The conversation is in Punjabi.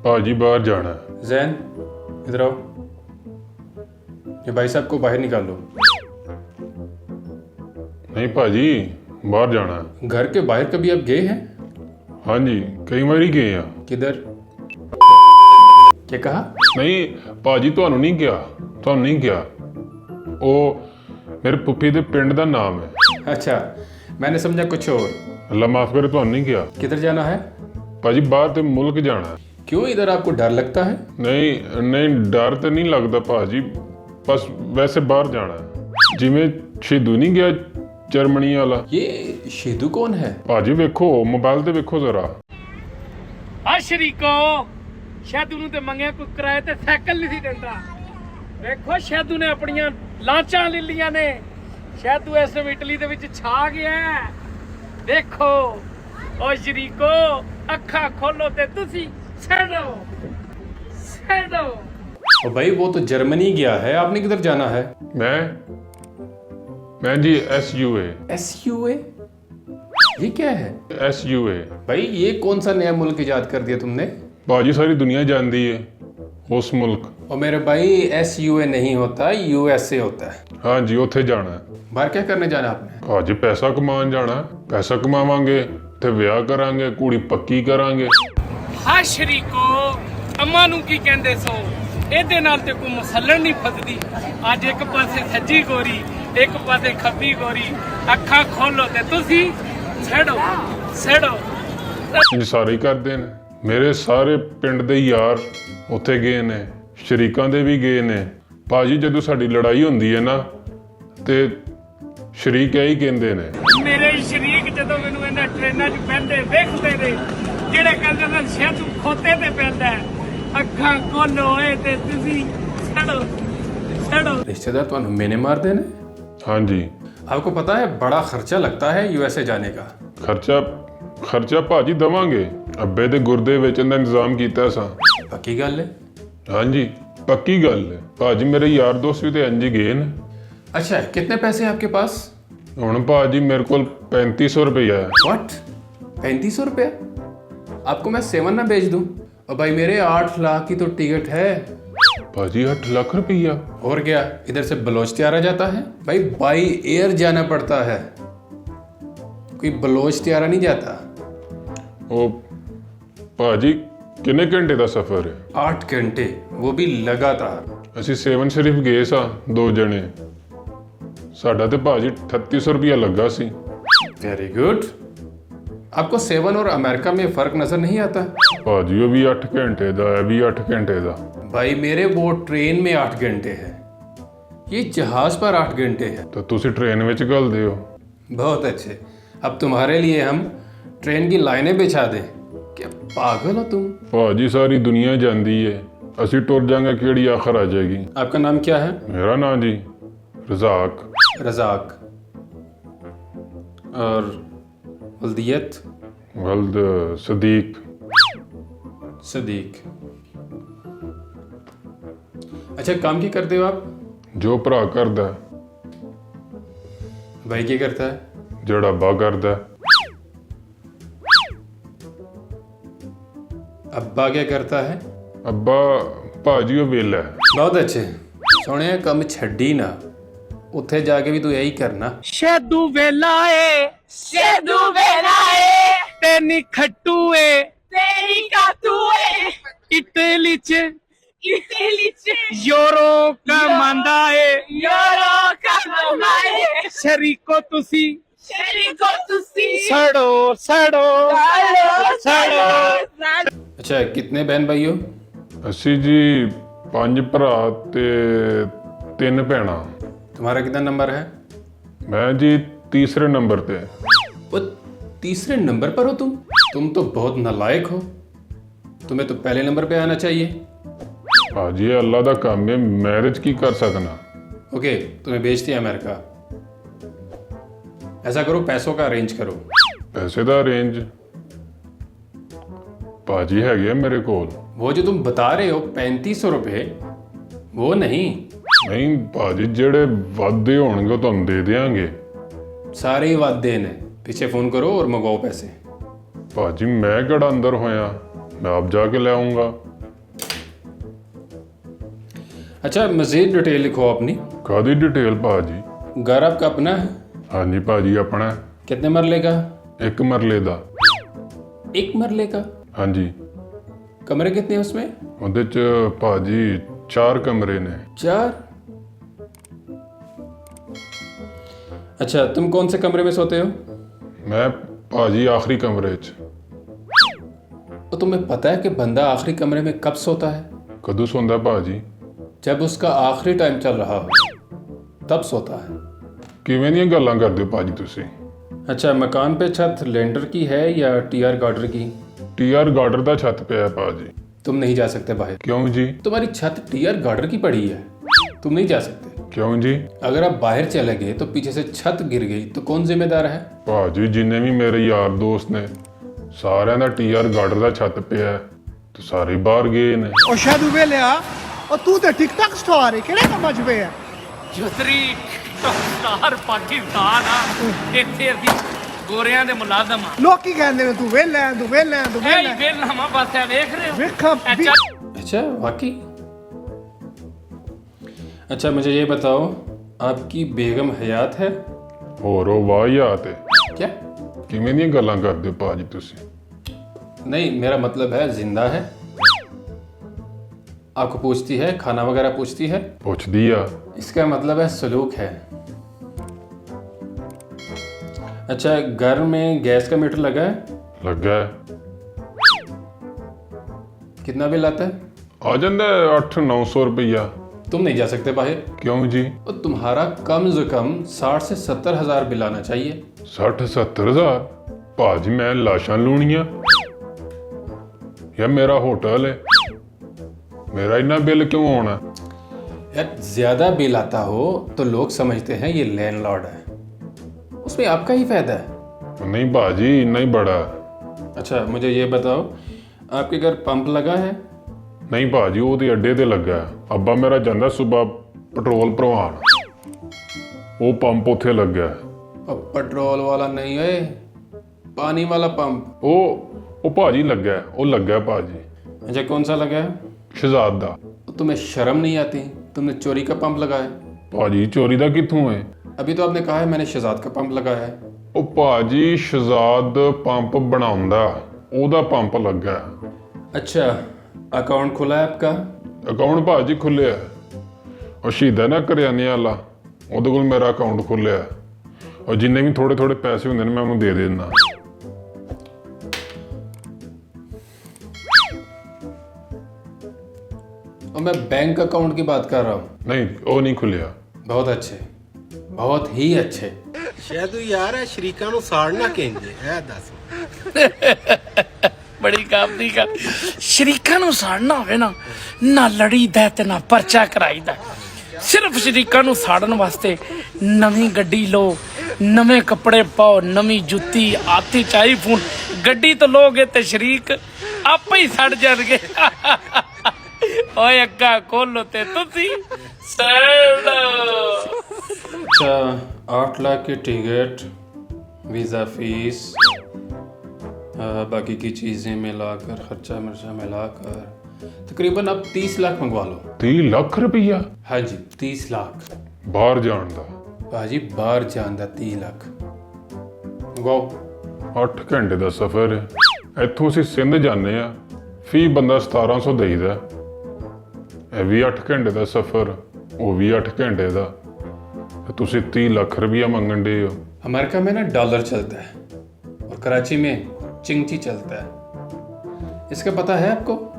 भाजी बाहर जाना है। जैन इधर आओ, ये भाई साहब को बाहर निकालो। नहीं भाजी बाहर जाना है। घर के बाहर कभी आप गए हैं? हाँ जी कई बारी गए हैं। किधर? क्या कहा? नहीं भाजी ਤੁਹਾਨੂੰ नहीं किया, ਤੁਹਾਨੂੰ नहीं किया। ਉਹ ਮੇਰੇ ਪੁੱਪੀ ਦੇ ਪਿੰਡ ਦਾ ਨਾਮ ਹੈ। अच्छा मैंने समझा कुछ और। ਅੱਲਾ ਮਾਫ ਕਰੇ ਤੁਹਾਨੂੰ नहीं किया। किधर जाना है? ਭਾਜੀ ਬਾਹਰ ਤੇ ਮੁਲਕ ਜਾਣਾ ਹੈ। क्यों इधर आपको डर लगता है? ਨਹੀਂ ਡਰ ਤੇ ਨਹੀਂ ਲੱਗਦਾ ਭਾਜੀ, ਬਸ ਵੈਸੇ ਬਾਹਰ ਜਾਣਾ ਹੈ। ਜਿਵੇਂ ਸ਼ਹੀਦੂ ਨਹੀਂ ਗਿਆ ਜਰਮਨੀ ਵਾਲਾ। ये शेदू कौन है? ਭਾਜੀ ਵੇਖੋ ਮੋਬਾਈਲ ਤੇ ਵੇਖੋ ਜ਼ਰਾ। ਆ ਸ਼ਰੀਕੋ ਸ਼ੈਦੂ ਨੂੰ ਤੇ ਮੰਗਿਆ ਕੋਈ ਕਿਰਾਏ ਤੇ ਸਾਈਕਲ ਨਹੀਂ ਸੀ ਦਿੰਦਾ। ਵੇਖੋ ਸ਼ੈਦੂ ਨੇ ਆਪਣੀਆਂ ਲਾਂਚਾਂ ਲੈ ਲੀਆਂ ਨੇ। ਸ਼ੈਦੂ ਇਸ ਟਾਈਮ ਇਟਲੀ ਦੇ ਵਿੱਚ ਛਾ ਗਿਆ ਹੈ। ਦੇਖੋ ਓ ਸ਼ਰੀਕੋ ਅੱਖਾਂ ਖੋਲੋ ਤੇ ਤੁਸੀਂ ਛੱਡੋ। ओ भाई वो तो जर्मनी गया है, आपने किधर जाना है? मैं जी SUA। SUA? ये क्या है? SUA भाई ये कौन सा नया मुल्क इजाद कर दिया तुमने? भाजी सारी दुनिया जानती है उस मुल्क। और मेरे भाई SUA नहीं होता, USA होता है। हाँ जी उत्थे जाना है। बाहर क्या करने जाना आपने? भाजी पैसा कमान जाना है। पैसा कमावांगे ते ਵਿਆਹ ਕਰਾਂਗੇ, ਕੁੜੀ ਪੱਕੀ ਕਰਾਂਗੇ। ਹਾਂ ਸ਼ਰੀਕੋ ਅੰਮਾ ਨੂੰ ਕੀ ਕਹਿੰਦੇ ਸੋ, ਇਹਦੇ ਨਾਲ ਤੇ ਕੋਈ ਮਸਲਣ ਨਹੀਂ ਫਸਦੀ। ਅੱਜ ਇੱਕ ਪਾਸੇ ਸੱਜੀ ਗੋਰੀ ਇੱਕ ਪਾਸੇ ਖੱਬੀ ਗੋਰੀ, ਅੱਖਾਂ ਖੋਲੋ ਤੇ ਤੁਸੀਂ ਛੱਡੋ। ਇਹ ਸਾਰੇ ਹੀ ਕਰਦੇ ਨੇ। ਮੇਰੇ ਸਾਰੇ ਪਿੰਡ ਦੇ ਯਾਰ ਉੱਥੇ ਗਏ ਨੇ, ਸ਼ਰੀਕਾਂ ਦੇ ਵੀ ਗਏ ਨੇ। ਭਾਜੀ ਜਦੋਂ ਸਾਡੀ ਲੜਾਈ ਹੁੰਦੀ ਹੈ ਨਾ ਤੇ ਸ਼ਰੀਕ ਇਹੀ ਕਹਿੰਦੇ ਨੇ। ਮੇਰੇ ਸ਼ਰੀਕ ਜਦੋਂ ਮੈਨੂੰ ਇਹਨਾਂ ਟ੍ਰੇਨਾਂ 'ਚ ਬਹਿੰਦੇ ਵੇਖਦੇ ਨੇ, ਜਿਹੜੇ ਕਹਿੰਦੇ ਨੇ ਸ਼ੈਦੂ ਖੋਤੇ ਤੇ ਪੈਂਦਾ, ਅੱਖਾਂ ਖੋਲੋ ਏ ਤੇ ਤੁਸੀਂ ਛੱਡੋ। रिश्तेदार तो मैंने मार देने। हाँ जी आपको पता है बड़ा खर्चा लगता है USA जाने का। ਖਰਚਾ ਭਾਜੀ ਦਵਾਂਗੇ। ਅੱਬੇ ਦੇ ਗੁਰਦੇ ਵੇਚਣ ਦਾ ਇੰਤਜ਼ਾਮ ਕੀਤਾ ਸਾਂ। पक्की गल है? ਹਾਂਜੀ ਪੱਕੀ ਗੱਲ ਹੈ ਭਾਜੀ। ਮੇਰੇ ਯਾਰ ਦੋਸਤ ਵੀ ਤੇ ਇੰਜ ਹੀ ਗਏ ਨੇ। अच्छा कितने पैसे हैं आपके पास? ਹੁਣ ਭਾਜੀ ਮੇਰੇ ਕੋਲ 3500 ਰੁਪਇਆ ਹੈ। व्हाट? 3500 रुपया? आपको मैं 7 ना भेज दूं? और भाई मेरे 8 लाख की तो टिकट है। ਭਾਜੀ 8 ਲੱਖ ਰੁਪਇਆ? और क्या इधर से बलोच त्यारा जाता है? भाई बाई एयर जाना पड़ता है, कोई बलोच त्यारा नहीं जाता। ਉਹ ਭਾਜੀ ਕਿੰਨੇ ਘੰਟੇ ਦਾ ਸਫ਼ਰ ਹੈ? 8 घंटे, वो भी लगातार। ਅਸੀਂ ਸੇਵਨ ਸ਼ਰੀਫ ਗਏ ਸਾਂ 2 ਜਣੇ। ਸਾਡਾ ਤੇ ਭਾਜੀ 3800 ਰੁਪਇਆ ਲੱਗਾ ਸੀ। Very good. आपको 7 और अमेरिका में फर्क नजर नहीं आता? ਭਾਜੀ ਉਹ ਵੀ 8 ਘੰਟੇ ਦਾ, ਇਹ ਵੀ 8 ਘੰਟੇ ਦਾ। भाई मेरे वो ट्रेन में 8 घंटे है, ये जहाज पर 8 घंटे है। ਤਾਂ ਤੁਸੀਂ ਟ੍ਰੇਨ ਵਿੱਚ ਘੱਲਦੇ ਹੋ। बहुत अच्छे। अब तुम्हारे लिए हम ट्रेन की लाइनें बिछा दें? क्या पागल हो तुम? ਭਾਜੀ ਸਾਰੀ ਦੁਨੀਆ ਜਾਂਦੀ ਹੈ, ਅਸੀਂ ਟੁਰ ਜਾਾਂਗੇ ਕਿਹੜੀ ਆਖਰ ਆ ਜਾਏਗੀ। आपका नाम क्या है? ਮੇਰਾ ਨਾਂ ਜੀ ਰਜ਼ਾਕ। रजाक। और वल्दियत? ਵਲਦ ਸਦੀਕ। सदीक। अच्छा काम क्या करते हो आप? ਜੋ ਭਰਾ ਕਰਦਾ भाई क्या करता है? ਜਿਹੜਾ ਅੱਬਾ ਕਰਦਾ। अब्बा क्या करता है? ਅੱਬਾ ਭਾਜੀ ਉਹ ਵੇਲਾ ਹੈ। बहुत अच्छे। सोने कम छड़ी ना, उत्थे जाके भी तू यही करना। ਸ਼ੈਦੂ ਵੇਲਾ ਏ ਤੈਨੀ ਖੱਟੂ ਏ ਇਟਲੀ 'ਚ ਯੂਰੋ ਕਮਾਂਦਾ ਏ ਸ਼ਰੀਕੋ ਤੁਸੀਂ ਛੜੋ। अच्छा कितने बहन भाई हो? ਅਸੀਂ ਜੀ 5 ਭਰਾ ਤੇ 3 ਭੈਣਾਂ। तुम्हारा कितना नंबर है? ਮੈਂ ਜੀ ਤੀਸਰੇ ਨੰਬਰ ਤੇ। वो तीसरे नंबर पर हो तुम? तुम तो बहुत नालायक हो, तुम्हें तो पहले नंबर पे आना चाहिए। ਭਾਜੀ ਇਹ ਅੱਲਾ ਦਾ ਕੰਮ ਹੈ, ਮੈਂ ਇਹਦੇ 'ਚ ਕੀ ਕਰ ਸਕਦਾ। ओके तुम्हें भेजते हैं अमेरिका। ऐसा करो पैसों का अरेंज करो। ਪੈਸੇ ਦਾ ਅਰੇਂਜ ਭਾਜੀ ਹੈਗੇ ਆ ਮੇਰੇ ਕੋਲ। वो जो तुम बता रहे हो 3500 रुपये, वो नहीं। ਨਹੀਂ ਭਾਜੀ ਜਿਹੜੇ ਵਾਅਦੇ ਹੋਣਗੇ ਉਹ ਤੁਹਾਨੂੰ ਦੇ ਦਿਆਂਗੇ। सारे ही वादे ने, पीछे फोन करो और मंगाओ पैसे। ਭਾਜੀ ਮੈਂ ਕਿਹੜਾ ਅੰਦਰ ਹੋਇਆ, ਮੈਂ ਆਪ ਜਾ ਕੇ ਲੈ ਆਉਂਗਾ। अच्छा, मज़ीद डिटेल लिखो अपनी। ਕਾਦੀ ਡਿਟੇਲ ਭਾਜੀ? घर आपका अपना है? ਹਾਂਜੀ ਭਾਜੀ ਆਪਣਾ ਹੈ। कितने मरले का? ਇੱਕ ਮਰਲੇ ਦਾ। 1 मरले का। ਹਾਂਜੀ कमरे कितने हैं उसमें? ਉਹਦੇ ਚ ਭਾਜੀ 4 ਕਮਰੇ ਨੇ। 4। अच्छा, तुम कौन से कमरे में सोते हो? ਮੈਂ ਭਾਜੀ ਆਖਰੀ ਕਮਰੇ ਚ। तो तुम्हें पता है कि बंदा आखिरी कमरे में कब सोता है? ਕਦੋਂ ਸੌਂਦਾ ਭਾਜੀ? जब उसका आखिरी टाइम चल रहा हो तब सोता है। ਕਿਵੇਂ ਦੀਆਂ ਗੱਲਾਂ ਕਰਦੇ ਹੋ ਭਾਜੀ ਤੁਸੀਂ? अच्छा, मकान पे छत लेंटर की है या टीआर गार्डर की? ਟੀਆਰ ਗਾਰਡਰ ਦਾ ਛੱਤ ਪਿਆ ਭਾਜੀ। तुम नहीं जा सकते बाहर। ਕਿਉਂ ਜੀ? तुम्हारी छत टीआर गार्डर की पड़ी है, तुम नहीं जा सकते। ਕਿਉਂ ਜੀ? अगर आप बाहर चले गए तो पीछे से छत गिर गई तो कौन जिम्मेदार है? ਭਾਜੀ ਜਿੰਨੇ ਵੀ ਮੇਰੇ ਯਾਰ ਦੋਸਤ ਨੇ ਸਾਰਿਆਂ ਦਾ ਟੀਆਰ ਗਾਰਡਰ ਦਾ ਛੱਤ ਪਿਆ ਹੈ, ਤੇ ਸਾਰੇ ਬਾਹਰ ਗਏ ਨੇ। ਉਹ ਸ਼ਾਦੂ ਵੇਲਿਆ ਉਹ ਤੂੰ ਤੇ ਟਿਕਟਕ ਸਟਾਰ ਹੈ ਕਿਹੜੇ ਕੰਮਾਂ 'ਚ ਪਿਆ ਜੁਤਰੀ ਸਟਾਰ ਪਾਕਿਸਤਾਨ ਆ, ਇੱਥੇ ਅਸੀਂ ਗੋਰਿਆਂ ਦੇ ਮੁਲਾਜ਼ਮ ਆ। ਲੋਕੀ ਕਹਿੰਦੇ ਨੇ ਤੂੰ ਵੇਲਾ ਤੂੰ ਵੇਲਾ ਤੂੰ ਇਹ ਵੇਲਾ ਵੇਲਾ ਮਾ ਬਸ ਇਹ ਵੇਖ ਰਹੇ ਹੋ ਵੇਖਾਂ ਇਹ ਵੀ- ਚੱਲ- अच्छा, वाकई। अच्छा, मुझे ये बताओ, आपकी बेगम हयात है? ਹੋਰ ਉਹ ਵਾਹਿਆਤ ਹੈ। क्या? ਕਿਵੇਂ ਦੀਆਂ ਗੱਲਾਂ ਕਰਦੇ ਹੋ ਭਾਜੀ ਤੁਸੀਂ? नहीं, मेरा मतलब है जिंदा है। आपको पूछती है, खाना वगैरह पूछती है? ਪੁੱਛਦੀ ਆ। इसका मतलब है सलूक है। अच्छा, घर में गैस का मीटर लगा है? ਲੱਗਾ ਹੈ। कितना बिल आता है? ਆ ਜਾਂਦਾ 800-900 ਰੁਪਈਆ। तुम नहीं जा सकते बाहर। ਕਿਉਂ ਜੀ? तो तुम्हारा कम से कम 60 से 70 हजार बिल आना चाहिए। 60-70 ਹਜ਼ਾਰ? ਭਾਜੀ ਮੈਂ ਲਾਸ਼ਾਂ ਲੂਣੀਆਂ ਜਾਂ ਮੇਰਾ ਹੋਟਲ ਹੈ? ਮੇਰਾ ਇੰਨਾ ਬਿੱਲ ਕਿਉਂ ਆਉਣਾ? यार, ज्यादा बिल आता हो तो लोग समझते हैं ये लैंडलॉर्ड है, उसमें आपका ही फायदा है। ਨਹੀਂ ਭਾਜੀ ਇੰਨਾ ਹੀ ਬੜਾ। अच्छा, मुझे ये बताओ, आपके घर पंप लगा है? ਨਹੀਂ ਭਾਜੀ ਉਹ ਤੇ ਅੱਡੇ ਤੇ ਲੱਗਾ ਹੈ। ਅੱਬਾ ਮੇਰਾ ਜਾਂਦਾ ਸਵੇਰ ਪੈਟਰੋਲ ਭਰਵਾਉਣ, ਉਹ ਪੰਪ ਉੱਥੇ ਲੱਗਾ ਹੈ। और पेट्रोल वाला नहीं है, पानी वाला पंप। ਉਹ ਭਾਜੀ ਲੱਗਾ ਹੈ, ਉਹ ਲੱਗਾ ਹੈ ਭਾਜੀ। अच्छा, कौन सा लगा है? ਸ਼ਹਜ਼ਾਦ ਦਾ। तो तुम्हें शर्म नहीं आती? तुमने चोरी का पंप लगाया। ਭਾਜੀ ਚੋਰੀ ਦਾ ਕਿੱਥੋਂ ਹੈ? अभी तो आपने कहा है मैंने शहजाद का पंप लगाया है। ਉਹ ਭਾਜੀ ਸ਼ਹਜ਼ਾਦ ਪੰਪ ਬਣਾਉਂਦਾ, ਉਹਦਾ ਪੰਪ ਲੱਗਾ ਹੈ। अच्छा, अकाउंट खुला है आपका? ਅਕਾਊਂਟ ਭਾਜੀ ਖੁੱਲਿਆ ਹੈ। ਉਹ ਸ਼ਹੀਦਾਂ ਨਾ ਕਰਿਆਨੇ ਵਾਲਾ, ਉਹਦੇ ਕੋਲ ਮੇਰਾ ਅਕਾਊਂਟ ਖੁੱਲਿਆ ਹੈ। ਔਰ ਜਿੰਨੇ ਵੀ ਥੋੜੇ ਥੋੜੇ ਪੈਸੇ ਹੁੰਦੇ ਨੇ ਮੈਂ ਉਹਨੂੰ ਦੇ ਦਿੰਦਾ। और मैं बैंक अकाउंट की बात कर रहा हूँ। ਨਹੀਂ ਉਹ ਨਹੀਂ ਖੁੱਲਿਆ। बहुत अच्छे, बहुत ही अच्छे। ਸ਼ਾਇਦ ਯਾਰ ਇਹ ਸ਼ਰੀਕਾਂ ਨੂੰ ਸਾੜਨਾ ਕਹਿੰਦੇ ਹੈ ਦੱਸ ਬੜੀ ਕੰਮ ਦੀ ਗੱਲ। ਸ਼ਰੀਕਾਂ ਨੂੰ ਸਾੜਨਾ ਹੋਵੇ ਨਾ ਲੜੀਦਾ ਤੇ ਨਾ ਪਰਚਾ ਕਰਾਈਦਾ। ਸਿਰਫ ਸ਼ਰੀਕਾਂ ਨੂੰ ਸਾੜਨ ਵਾਸਤੇ ਨਵੀਂ ਗੱਡੀ ਲਓ, ਨਵੇਂ ਕੱਪੜੇ ਪਾਓ, ਨਵੀਂ ਜੁੱਤੀ, ਆਤੀ ਚਾਈ ਫੋਨ। ਗੱਡੀ ਤੋਂ ਲੋਗੇ ਤੇ ਸ਼ਰੀਕ ਆਪੇ ਹੀ ਸੜ ਜਾਣਗੇ। ਓਏ ਅੱਗਾ ਖੋਲੋ ਤੇ ਤੁਸੀਂ ਸੜ। अच्छा, 8 लाख की टिकट, वीज़ा फीस, बाकी की चीज़ें मिलाकर, खर्चा मर्चा मिलाकर तकरीबन अब 30 लाख मंगवा लो। 30 ਲੱਖ ਰੁਪਈਆ हाँ जी, 30 लाख। ਬਾਹਰ ਜਾਣ ਦਾ? भाजी बाहर जान दा 30 लाख मंगवाओ। 8 ਘੰਟੇ ਦਾ ਸਫ਼ਰ ਹੈ। ਇੱਥੋਂ ਅਸੀਂ ਸਿੰਧ ਜਾਂਦੇ ਆ, ਫੀ ਬੰਦਾ 1700 ਦੇਈਦਾ। ਇਹ ਵੀ 8 ਘੰਟੇ ਦਾ ਸਫ਼ਰ, ਉਹ ਵੀ 8 ਘੰਟੇ ਦਾ, ਤੇ ਤੁਸੀਂ 30 ਲੱਖ ਰੁਪਈਆ ਮੰਗਣ ਦੇ ਹੋ। अमेरिका में ना डॉलर चलता है और कराची में चिंगची चलता है। इसका पता है आपको?